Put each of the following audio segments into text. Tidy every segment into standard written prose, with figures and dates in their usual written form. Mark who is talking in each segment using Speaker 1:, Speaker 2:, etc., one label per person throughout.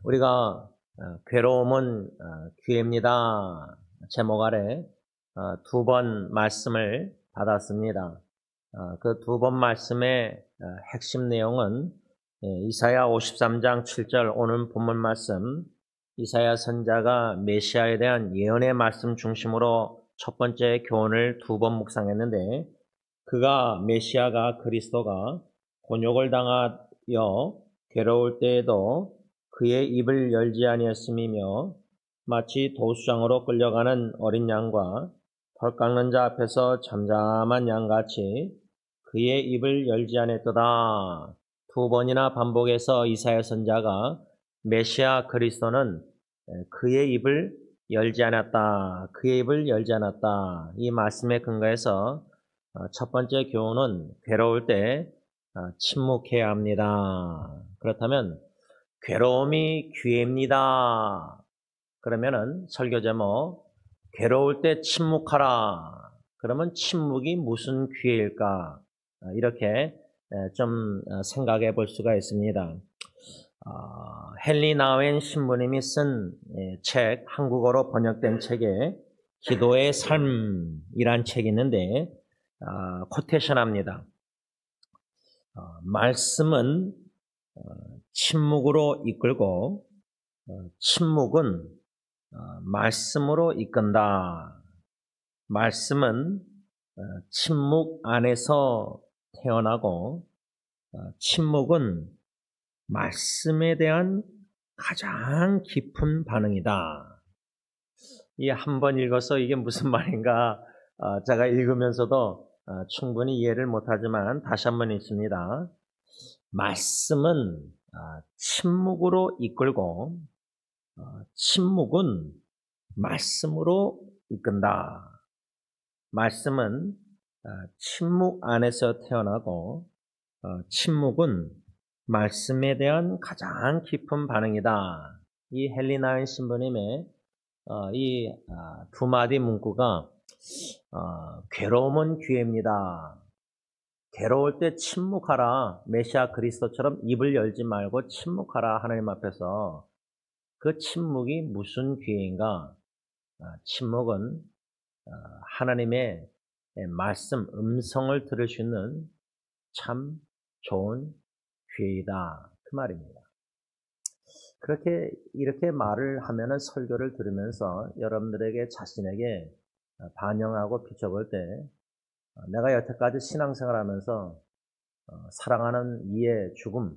Speaker 1: 우리가 괴로움은 기회입니다. 제목 아래 두 번 말씀을 받았습니다. 그 두 번 말씀의 핵심 내용은 이사야 53장 7절 오늘 본문 말씀, 이사야 선자가 메시아에 대한 예언의 말씀 중심으로 첫 번째 교훈을 두 번 묵상했는데, 그가 메시아가 그리스도가 곤욕을 당하여 괴로울 때에도 그의 입을 열지 아니했음이며, 마치 도수장으로 끌려가는 어린 양과 털 깎는 자 앞에서 잠잠한 양같이 그의 입을 열지 아니했도다. 두 번이나 반복해서 이사야 선자가 메시아 그리스도는 그의 입을 열지 않았다, 그의 입을 열지 않았다, 이 말씀에 근거해서 첫 번째 교훈은 괴로울 때 침묵해야 합니다. 그렇다면 괴로움이 기회입니다. 그러면은 설교 제목, 괴로울 때 침묵하라. 그러면 침묵이 무슨 기회일까? 이렇게 좀 생각해 볼 수가 있습니다. 헨리 나웬 신부님이 쓴 책, 한국어로 번역된 책에 기도의 삶이란 책이 있는데, 코테이션 합니다. 말씀은 침묵으로 이끌고 침묵은 말씀으로 이끈다. 말씀은 침묵 안에서 태어나고 침묵은 말씀에 대한 가장 깊은 반응이다. 이 한 번 읽어서 이게 무슨 말인가 제가 읽으면서도 충분히 이해를 못하지만 다시 한번 읽습니다. 말씀은 침묵으로 이끌고 침묵은 말씀으로 이끈다. 말씀은 침묵 안에서 태어나고 침묵은 말씀에 대한 가장 깊은 반응이다. 이 헨리 나웬 신부님의 이 두 마디 문구가 괴로움은 기회입니다. 괴로울 때 침묵하라. 메시아 그리스도처럼 입을 열지 말고 침묵하라. 하나님 앞에서. 그 침묵이 무슨 기회인가? 침묵은 하나님의 말씀, 음성을 들을 수 있는 참 좋은 기회이다. 그 말입니다. 이렇게 말을 하면은 설교를 들으면서 여러분들에게 자신에게 반영하고 비춰볼 때, 내가 여태까지 신앙생활 하면서 사랑하는 이의 죽음,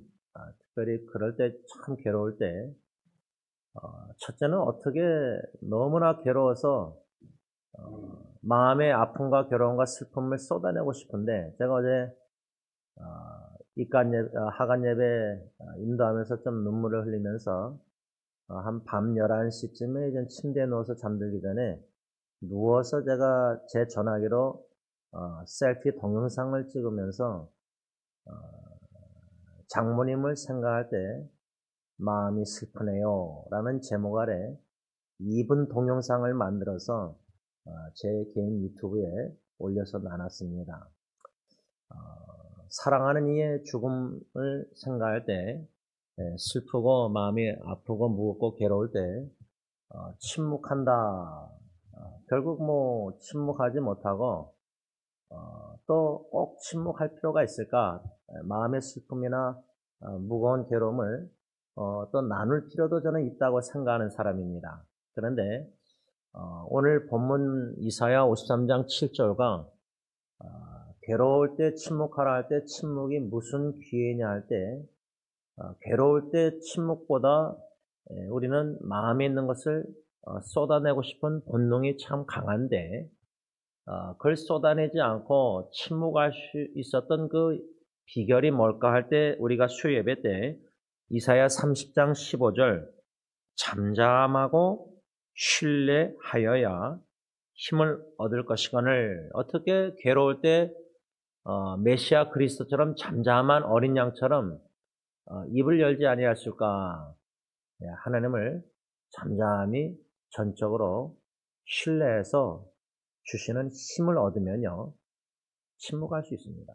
Speaker 1: 특별히 그럴 때 참 괴로울 때, 첫째는 어떻게 너무나 괴로워서 마음의 아픔과 괴로움과 슬픔을 쏟아내고 싶은데, 제가 어제 하간 예배 인도하면서 좀 눈물을 흘리면서 한 밤 11시쯤에 이제 침대에 누워서 잠들기 전에 누워서 제가 제 전화기로 셀피 동영상을 찍으면서 장모님을 생각할 때 마음이 슬프네요 라는 제목 아래 2분 동영상을 만들어서 제 개인 유튜브에 올려서 나눴습니다. 사랑하는 이의 죽음을 생각할 때 슬프고 마음이 아프고 무겁고 괴로울 때 침묵한다. 결국 침묵하지 못하고 또 꼭 침묵할 필요가 있을까? 마음의 슬픔이나 무거운 괴로움을 또 나눌 필요도 저는 있다고 생각하는 사람입니다. 그런데 오늘 본문 이사야 53장 7절과 괴로울 때 침묵하라 할 때 침묵이 무슨 기회냐 할 때 괴로울 때 침묵보다 우리는 마음에 있는 것을 쏟아내고 싶은 본능이 참 강한데 그걸 쏟아내지 않고 침묵할 수 있었던 그 비결이 뭘까 할 때 우리가 수요예배 때 이사야 30장 15절 잠잠하고 신뢰하여야 힘을 얻을 것이거늘. 어떻게 괴로울 때 메시아 그리스도처럼 잠잠한 어린 양처럼 입을 열지 아니하실까? 하나님을 잠잠히 전적으로 신뢰해서 주시는 힘을 얻으면요 침묵할 수 있습니다.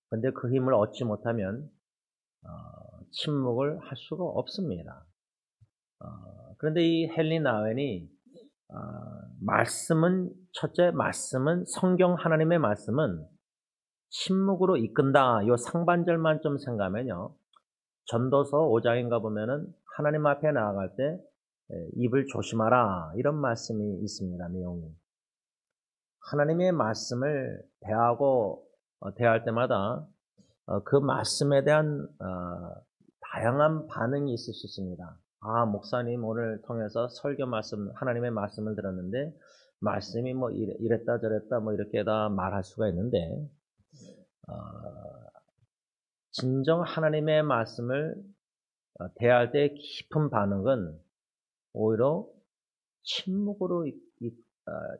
Speaker 1: 그런데 그 힘을 얻지 못하면 침묵을 할 수가 없습니다. 그런데 이 헨리 나웬이 첫째 말씀은 성경 하나님의 말씀은 침묵으로 이끈다. 요 상반절만 좀 생각하면요. 전도서 5장인가 보면은 하나님 앞에 나아갈 때 입을 조심하라 이런 말씀이 있습니다. 내용이. 하나님의 말씀을 대할 때마다 그 말씀에 대한 다양한 반응이 있을 수 있습니다. 목사님 오늘 통해서 설교 말씀, 하나님의 말씀을 들었는데 말씀이 뭐 이랬다 저랬다 뭐 이렇게 다 말할 수가 있는데 진정 하나님의 말씀을 대할 때 깊은 반응은 오히려 침묵으로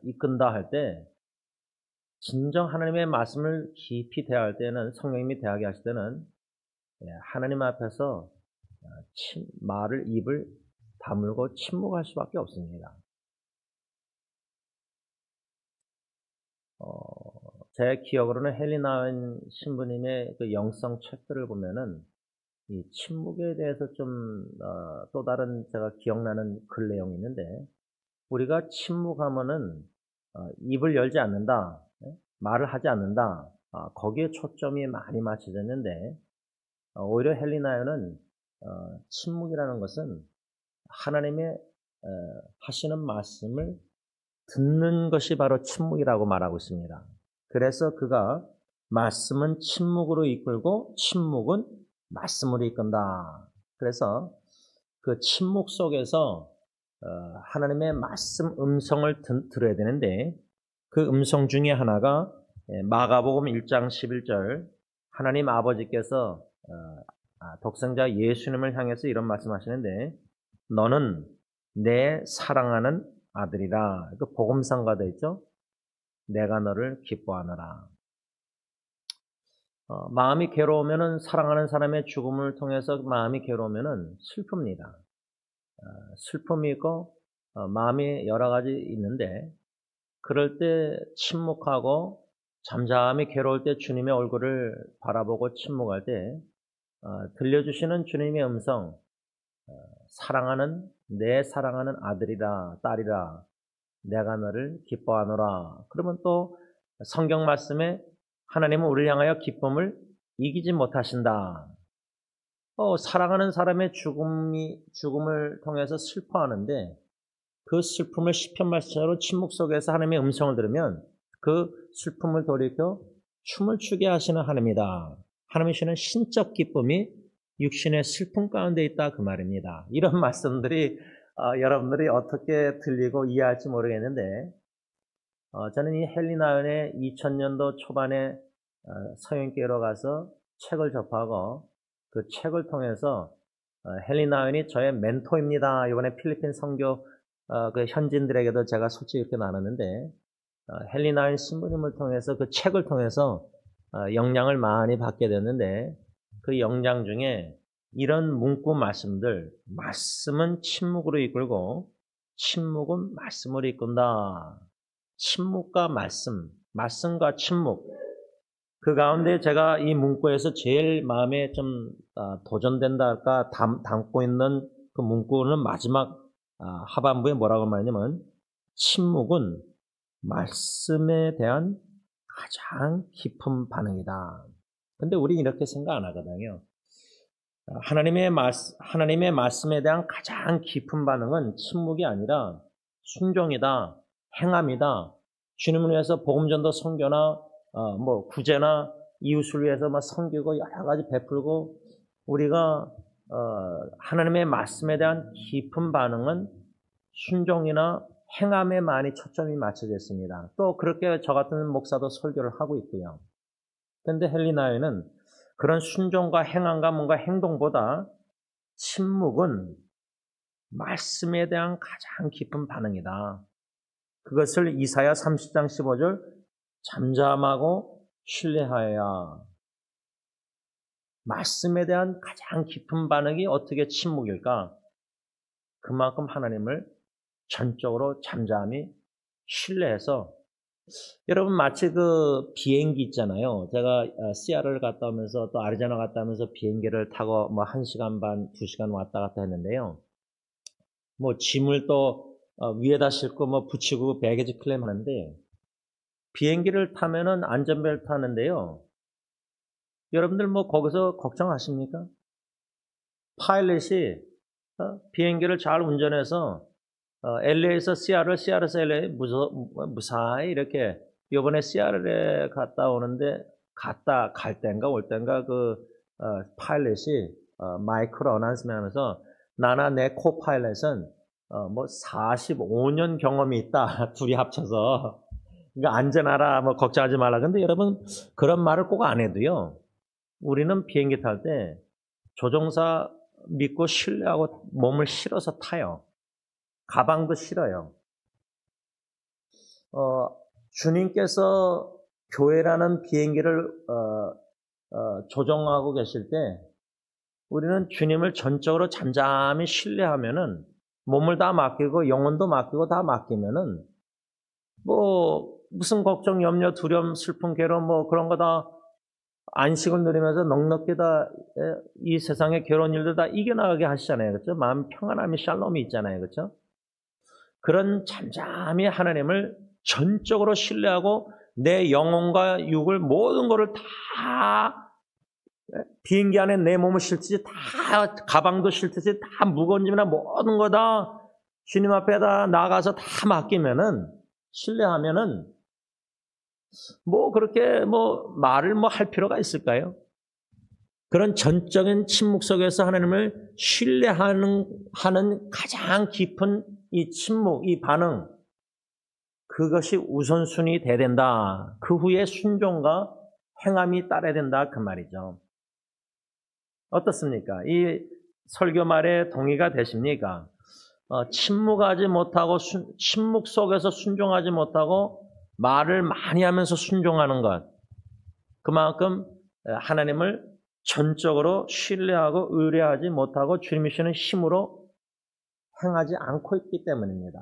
Speaker 1: 이끈다 할 때 진정 하나님의 말씀을 깊이 대할 때는 성령님이 대하게 하실 때는 하나님 앞에서 입을 다물고 침묵할 수밖에 없습니다. 제 기억으로는 헨리 나웬 신부님의 그 영성 책들을 보면은 이 침묵에 대해서 좀 또 다른 제가 기억나는 글 내용이 있는데 우리가 침묵하면은 입을 열지 않는다, 말을 하지 않는다. 거기에 초점이 많이 맞춰져 있는데 오히려 헨리 나웬은 침묵이라는 것은 하나님의 하시는 말씀을 듣는 것이 바로 침묵이라고 말하고 있습니다. 그래서 그가 말씀은 침묵으로 이끌고 침묵은 말씀으로 이끈다. 그래서 그 침묵 속에서 하나님의 말씀 음성을 들어야 되는데 그 음성 중에 하나가 마가복음 1장 11절 하나님 아버지께서 독생자 예수님을 향해서 이런 말씀하시는데 너는 내 사랑하는 아들이라. 그 복음상가 되어 있죠. 내가 너를 기뻐하노라. 마음이 괴로우면은 사랑하는 사람의 죽음을 통해서 마음이 괴로우면은 슬픕니다. 슬픔이 있고 마음이 여러 가지 있는데 그럴 때 침묵하고 잠잠히 괴로울 때 주님의 얼굴을 바라보고 침묵할 때 들려주시는 주님의 음성, 내 사랑하는 아들이라 딸이라 내가 너를 기뻐하노라. 그러면 또 성경 말씀에 하나님은 우리를 향하여 기쁨을 이기지 못하신다. 사랑하는 사람의 죽음을 통해서 슬퍼하는데 그 슬픔을 시편 말씀처럼 침묵 속에서 하나님의 음성을 들으면 그 슬픔을 돌이켜 춤을 추게 하시는 하나님이다. 하나님이시는 신적 기쁨이 육신의 슬픔 가운데 있다 그 말입니다. 이런 말씀들이 여러분들이 어떻게 들리고 이해할지 모르겠는데 저는 이 헨리 나웬의 2000년도 초반에 서영교회로 가서 책을 접하고 그 책을 통해서 헨리 나웬이 저의 멘토입니다. 이번에 필리핀 선교 그 현지인들에게도 제가 솔직히 이렇게 나눴는데 헨리 나웬 신부님을 통해서 그 책을 통해서 영향을 많이 받게 됐는데 그 영향 중에 이런 문구 말씀들, 말씀은 침묵으로 이끌고 침묵은 말씀으로 이끈다. 침묵과 말씀, 말씀과 침묵. 그 가운데 제가 이 문구에서 제일 마음에 좀 도전된다 할까 담고 있는 그 문구는 마지막 하반부에 뭐라고 말하냐면 침묵은 말씀에 대한 가장 깊은 반응이다. 근데 우리는 이렇게 생각 안 하거든요. 하나님의 말씀에 대한 가장 깊은 반응은 침묵이 아니라 순종이다, 행함이다. 주님을 위해서 복음전도 선교나 구제나 이웃을 위해서 섬기고 여러 가지 베풀고 우리가 하나님의 말씀에 대한 깊은 반응은 순종이나 행함에 많이 초점이 맞춰져 있습니다. 또 그렇게 저 같은 목사도 설교를 하고 있고요. 그런데 헨리 나웬은 그런 순종과 행함과 뭔가 행동보다 침묵은 말씀에 대한 가장 깊은 반응이다. 그것을 이사야 30장 15절 잠잠하고 신뢰하여야. 말씀에 대한 가장 깊은 반응이 어떻게 침묵일까? 그만큼 하나님을 전적으로 잠잠히 신뢰해서 여러분 마치 그 비행기 있잖아요. 제가 시아를 갔다 오면서 또 아리조나 갔다 오면서 비행기를 타고 뭐 1시간 반, 2시간 왔다 갔다 했는데요. 뭐 짐을 또 위에다 싣고 뭐 붙이고 배기지 클레임 하는데 비행기를 타면은 안전벨트 하는데요. 여러분들 뭐 거기서 걱정하십니까? 파일럿이 비행기를 잘 운전해서 LA에서 시아를, 시아에서 LA 무사히 이렇게 이번에 시아를 갔다 오는데 갈 땐가 올 땐가 그 파일럿이 마이크로 어나운스먼트 하면서 나나 내 코파일럿은 뭐 45년 경험이 있다. 둘이 합쳐서. 그러니까 안전하라, 뭐 걱정하지 말라. 근데 여러분 그런 말을 꼭 안 해도요. 우리는 비행기 탈 때 조종사 믿고 신뢰하고 몸을 실어서 타요. 가방도 실어요. 주님께서 교회라는 비행기를 조종하고 계실 때 우리는 주님을 전적으로 잠잠히 신뢰하면은 몸을 다 맡기고 영혼도 맡기고 다 맡기면은 뭐 무슨 걱정, 염려, 두려움, 슬픔, 괴로움 뭐 그런 거 다 안식을 누리면서 넉넉히 다 이 세상의 괴로운 일들 다 이겨나가게 하시잖아요. 그렇죠? 마음 평안함이 샬롬이 있잖아요. 그렇죠? 그런 잠잠히 하나님을 전적으로 신뢰하고 내 영혼과 육을 모든 것을 다 비행기 안에 내 몸을 실듯이 다 가방도 실듯이 다 무거운 짐이나 모든 거 다 주님 앞에다 나가서 다 맡기면은 신뢰하면은 뭐 그렇게 뭐 말을 뭐 할 필요가 있을까요? 그런 전적인 침묵 속에서 하나님을 신뢰하는 가장 깊은 이 침묵, 이 반응, 그것이 우선순위 돼야 된다. 그 후에 순종과 행함이 따라야 된다. 그 말이죠. 어떻습니까? 이 설교 말에 동의가 되십니까? 침묵하지 못하고 침묵 속에서 순종하지 못하고 말을 많이 하면서 순종하는 것. 그만큼 하나님을 전적으로 신뢰하고 의뢰하지 못하고 주님이 주시는 힘으로 행하지 않고 있기 때문입니다.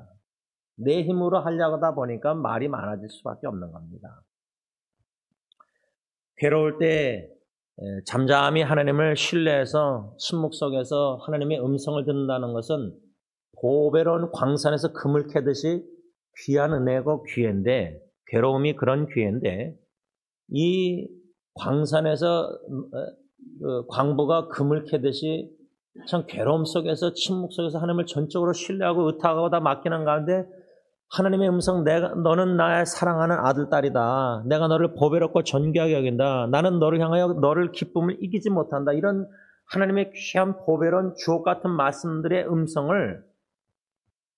Speaker 1: 내 힘으로 하려고 하다 보니까 말이 많아질 수밖에 없는 겁니다. 괴로울 때 잠잠히 하나님을 신뢰해서 침묵 속에서 하나님의 음성을 듣는다는 것은 보배로운 광산에서 금을 캐듯이 귀한 은혜고 귀한데 괴로움이 그런 귀한데 이 광산에서 광부가 금을 캐듯이 참 괴로움 속에서 침묵 속에서 하나님을 전적으로 신뢰하고 의탁하고 다 맡기는 가운데 하나님의 음성, 너는 나의 사랑하는 아들, 딸이다. 내가 너를 보배롭고 존귀하게 여긴다. 나는 너를 향하여 너를 기쁨을 이기지 못한다. 이런 하나님의 귀한 보배로운 주옥 같은 말씀들의 음성을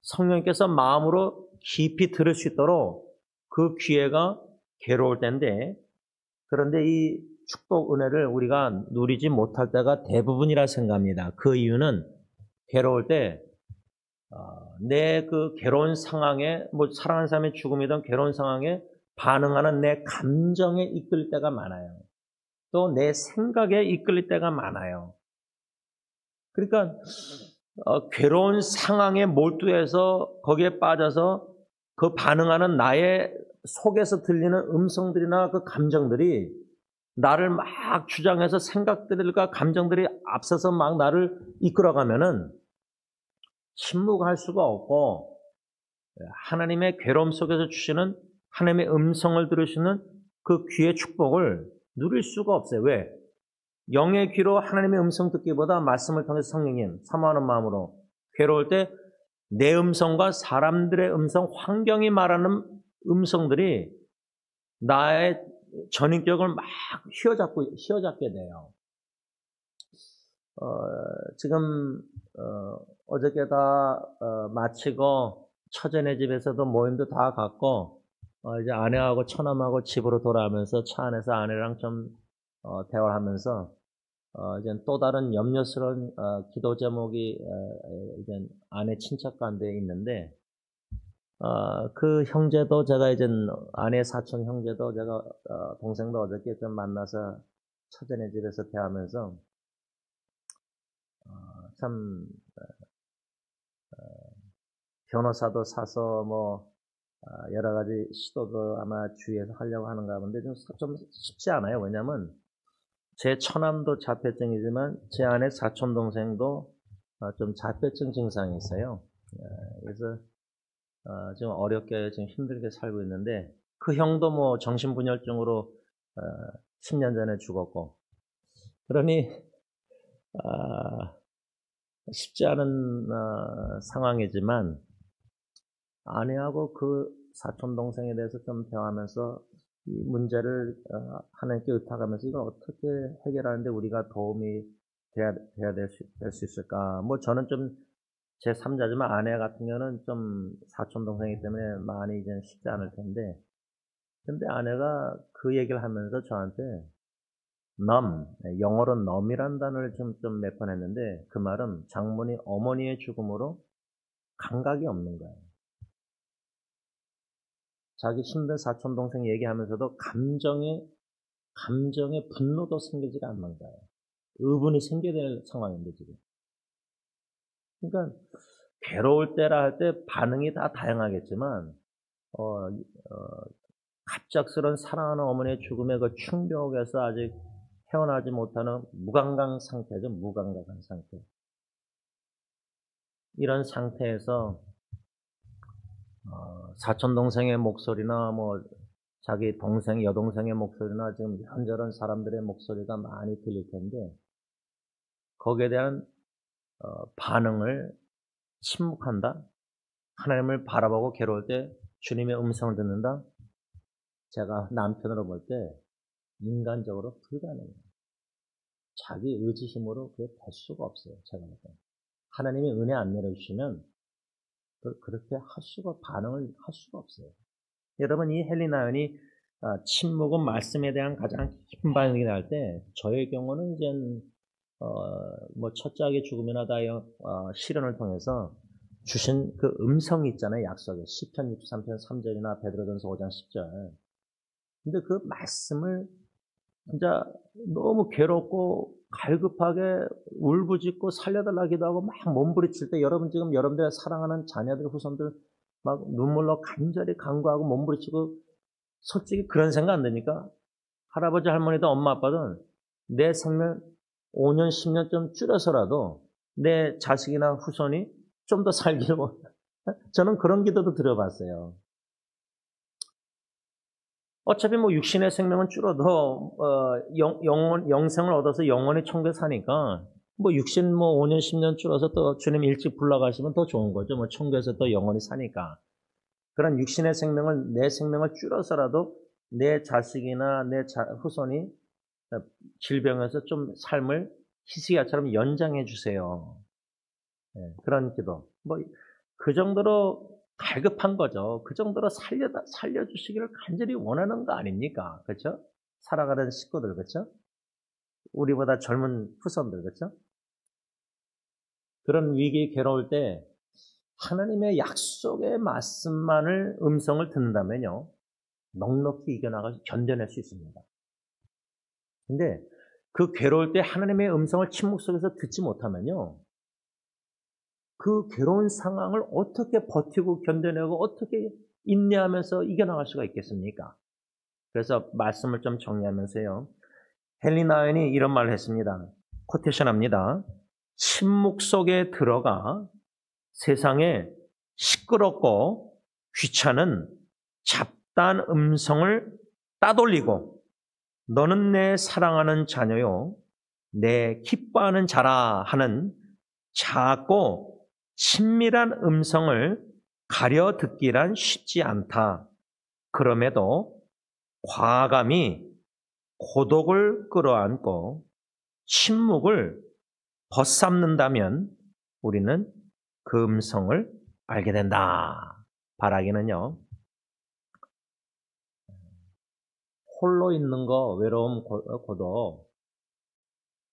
Speaker 1: 성령께서 마음으로 깊이 들을 수 있도록 그 기회가 괴로울 때인데 그런데 이 축복 은혜를 우리가 누리지 못할 때가 대부분이라 생각합니다. 그 이유는 괴로울 때 내 그 괴로운 상황에 뭐 사랑하는 사람의 죽음이든 괴로운 상황에 반응하는 내 감정에 이끌릴 때가 많아요. 또 내 생각에 이끌릴 때가 많아요. 그러니까 괴로운 상황에 몰두해서 거기에 빠져서 그 반응하는 나의 속에서 들리는 음성들이나 그 감정들이 나를 막 주장해서 생각들과 감정들이 앞서서 막 나를 이끌어가면은 침묵할 수가 없고 하나님의 괴로움 속에서 주시는 하나님의 음성을 들으시는 그 귀의 축복을 누릴 수가 없어요. 왜? 영의 귀로 하나님의 음성 듣기보다 말씀을 통해서 성령님 사모하는 마음으로 괴로울 때 내 음성과 사람들의 음성, 환경이 말하는 음성들이 나의 전인격을 막 휘어잡게 돼요. 지금 어저께 다 마치고 처제네 집에서도 모임도 다 갔고 이제 아내하고 처남하고 집으로 돌아오면서 차 안에서 아내랑 좀 대화를 하면서 이제 또 다른 염려스러운 기도 제목이 이제 아내 친척 가운데 있는데 그 형제도 제가 이제 아내 사촌 형제도 제가 동생도 어저께 좀 만나서 처제네 집에서 대화하면서 참 변호사도 사서 뭐 여러 가지 시도도 아마 주위에서 하려고 하는가 본데 좀 쉽지 않아요. 왜냐하면 제 처남도 자폐증이지만 제 아내 사촌 동생도 좀 자폐증 증상이 있어요. 그래서 지금 어렵게 지금 힘들게 살고 있는데 그 형도 뭐 정신분열증으로 10년 전에 죽었고 그러니 쉽지 않은 상황이지만 아내하고 그 사촌 동생에 대해서 좀 대화하면서 이 문제를 하나님께 의탁하면서 이걸 어떻게 해결하는데 우리가 도움이 돼야 될 수 있을까? 뭐 저는 좀 제 3자지만 아내 같은 경우는 좀 사촌 동생이기 때문에 많이 이제 쉽지 않을 텐데, 근데 아내가 그 얘기를 하면서 저한테 영어로 numb이라는 단어를 좀 몇 번 했는데 그 말은 장모님 어머니의 죽음으로 감각이 없는 거예요. 자기 힘든 사촌 동생 얘기하면서도 감정의 분노도 생기지가 않는 거예요. 의분이 생겨야 될 상황인데 지금. 그러니까 괴로울 때라 할 때 반응이 다 다양하겠지만 갑작스런 사랑하는 어머니의 죽음의 그 충격에서 아직 헤어나지 못하는 무감각 상태죠. 무감각한 상태. 이런 상태에서 사촌 동생의 목소리나 뭐 자기 동생, 여동생의 목소리나 지금 이런저런 사람들의 목소리가 많이 들릴 텐데 거기에 대한 반응을 침묵한다. 하나님을 바라보고 괴로울 때 주님의 음성을 듣는다. 제가 남편으로 볼 때 인간적으로 불가능해요. 자기 의지 힘으로 그게 될 수가 없어요. 제가 볼 때. 하나님이 은혜 안 내려주시면 그렇게 반응을 할 수가 없어요. 여러분, 이 헬리나연이 침묵은 말씀에 대한 가장 깊은 반응이 날 때, 저의 경우는 이제 뭐 첫째의 죽음이나 다 실현을 통해서 주신 그 음성이 있잖아요. 약속에 시편 63편 3절이나 베드로전서 5장 10절. 근데 그 말씀을 진짜 너무 괴롭고 갈급하게 울부짖고 살려달라 기도하고 막 몸부리칠 때 여러분 지금 여러분들의 사랑하는 자녀들 후손들 막 눈물로 간절히 간구하고 몸부리치고 솔직히 그런 생각 안 드니까 할아버지 할머니도 엄마 아빠든 내 생명 5년 10년 좀 줄여서라도 내 자식이나 후손이 좀 더 살기를 저는 그런 기도도 드려봤어요. 어차피 뭐 육신의 생명은 줄어도 영생을 얻어서 영원히 천국에 사니까 뭐 육신 뭐 5년 10년 줄어서 또 주님 일찍 불러가시면 더 좋은 거죠. 뭐 천국에서 또 영원히 사니까. 그런 육신의 생명을 내 생명을 줄여서라도 내 자식이나 내 후손이 질병에서 좀 삶을 히스기야처럼 연장해 주세요. 네, 그런 기도. 뭐 그 정도로 갈급한 거죠. 그 정도로 살려주시기를 간절히 원하는 거 아닙니까? 그렇죠? 살아가는 식구들, 그렇죠? 우리보다 젊은 후손들, 그렇죠? 그런 위기에 괴로울 때 하나님의 약속의 말씀만을 음성을 듣는다면요, 넉넉히 이겨나가서 견뎌낼 수 있습니다. 근데 그 괴로울 때 하나님의 음성을 침묵 속에서 듣지 못하면요, 그 괴로운 상황을 어떻게 버티고 견뎌내고 어떻게 인내하면서 이겨나갈 수가 있겠습니까? 그래서 말씀을 좀 정리하면서요. 헬리나연이 이런 말을 했습니다. 코테이션합니다. 침묵 속에 들어가 세상에 시끄럽고 귀찮은 잡다한 음성을 따돌리고 너는 내 사랑하는 자녀요, 내 기뻐하는 자라 하는 작고 친밀한 음성을 가려 듣기란 쉽지 않다. 그럼에도 과감히 고독을 끌어안고 침묵을 벗삼는다면 우리는 그 음성을 알게 된다. 바라기는요, 홀로 있는 거 외로움 고독.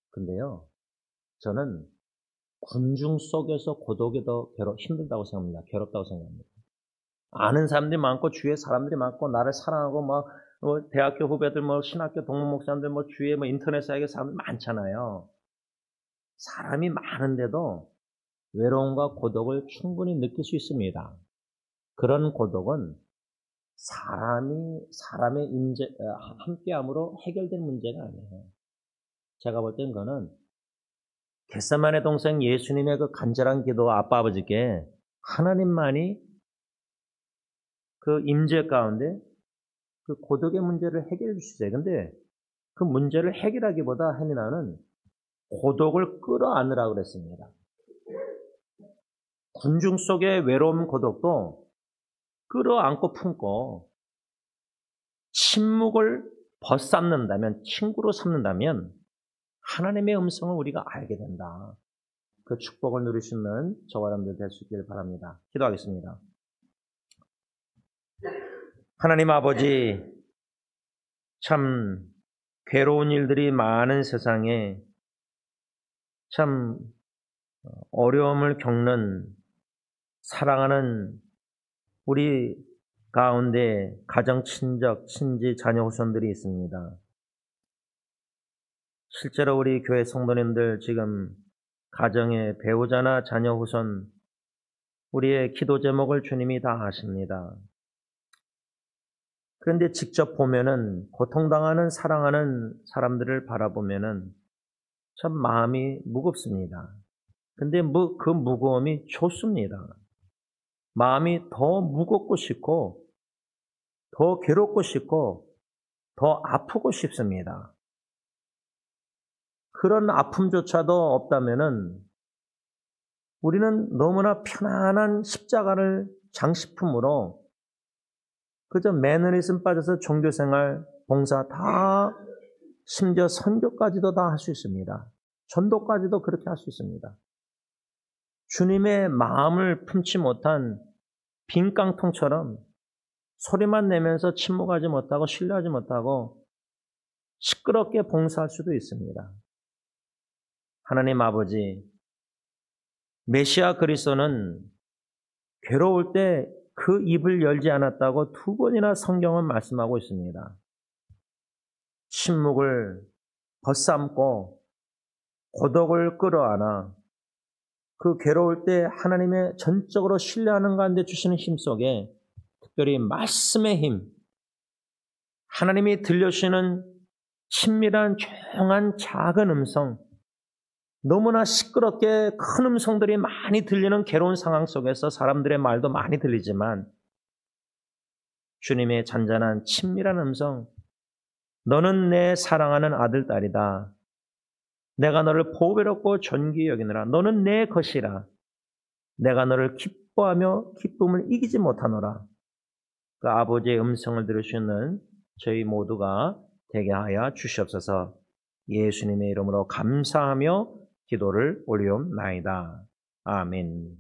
Speaker 1: 근데요, 저는 군중 속에서 고독이 더 힘들다고 생각합니다. 괴롭다고 생각합니다. 아는 사람들이 많고 주위에 사람들이 많고 나를 사랑하고 대학교 후배들 신학교 동문 목사님들 주위에 인터넷 사이에 사람들 많잖아요. 사람이 많은데도 외로움과 고독을 충분히 느낄 수 있습니다. 그런 고독은 사람의 함께함으로 해결된 문제가 아니에요. 제가 볼 땐 그거는 겟세마네 동생 예수님의 그 간절한 기도 아빠 아버지께 하나님만이 그 임재 가운데 그 고독의 문제를 해결해 주시죠. 근데 그 문제를 해결하기보다 헤니나는 고독을 끌어안으라고 그랬습니다. 군중 속의 외로움 고독도 끌어안고 품고 침묵을 벗삼는다면, 친구로 삼는다면 하나님의 음성을 우리가 알게 된다. 그 축복을 누릴 수 있는 저와 여러분들 될 수 있기를 바랍니다. 기도하겠습니다. 하나님 아버지, 참 괴로운 일들이 많은 세상에 참 어려움을 겪는 사랑하는 우리 가운데 가정, 친적, 친지, 자녀, 후손들이 있습니다. 실제로 우리 교회 성도님들 지금 가정의 배우자나 자녀, 후손 우리의 기도 제목을 주님이 다 아십니다. 그런데 직접 보면은 고통당하는 사랑하는 사람들을 바라보면은 참 마음이 무겁습니다. 근데 그 무거움이 좋습니다. 마음이 더 무겁고 싶고 더 괴롭고 싶고 더 아프고 싶습니다. 그런 아픔조차도 없다면은 우리는 너무나 편안한 십자가를 장식품으로 그저 매너리즘 빠져서 종교생활, 봉사 다 심지어 선교까지도 다 할 수 있습니다. 전도까지도 그렇게 할 수 있습니다. 주님의 마음을 품지 못한 빈 깡통처럼 소리만 내면서 침묵하지 못하고 신뢰하지 못하고 시끄럽게 봉사할 수도 있습니다. 하나님 아버지, 메시아 그리스도는 괴로울 때 그 입을 열지 않았다고 2번이나 성경은 말씀하고 있습니다. 침묵을 벗삼고 고독을 끌어안아 그 괴로울 때 하나님의 전적으로 신뢰하는 가운데 주시는 힘 속에 특별히 말씀의 힘, 하나님이 들려주시는 친밀한 조용한 작은 음성, 너무나 시끄럽게 큰 음성들이 많이 들리는 괴로운 상황 속에서 사람들의 말도 많이 들리지만 주님의 잔잔한 친밀한 음성, 너는 내 사랑하는 아들, 딸이다. 내가 너를 보배롭고 존귀히 여기노라. 너는 내 것이라. 내가 너를 기뻐하며 기쁨을 이기지 못하노라. 그 아버지의 음성을 들을 수 있는 저희 모두가 되게 하여 주시옵소서. 예수님의 이름으로 감사하며 기도를 올리옵나이다. 아멘.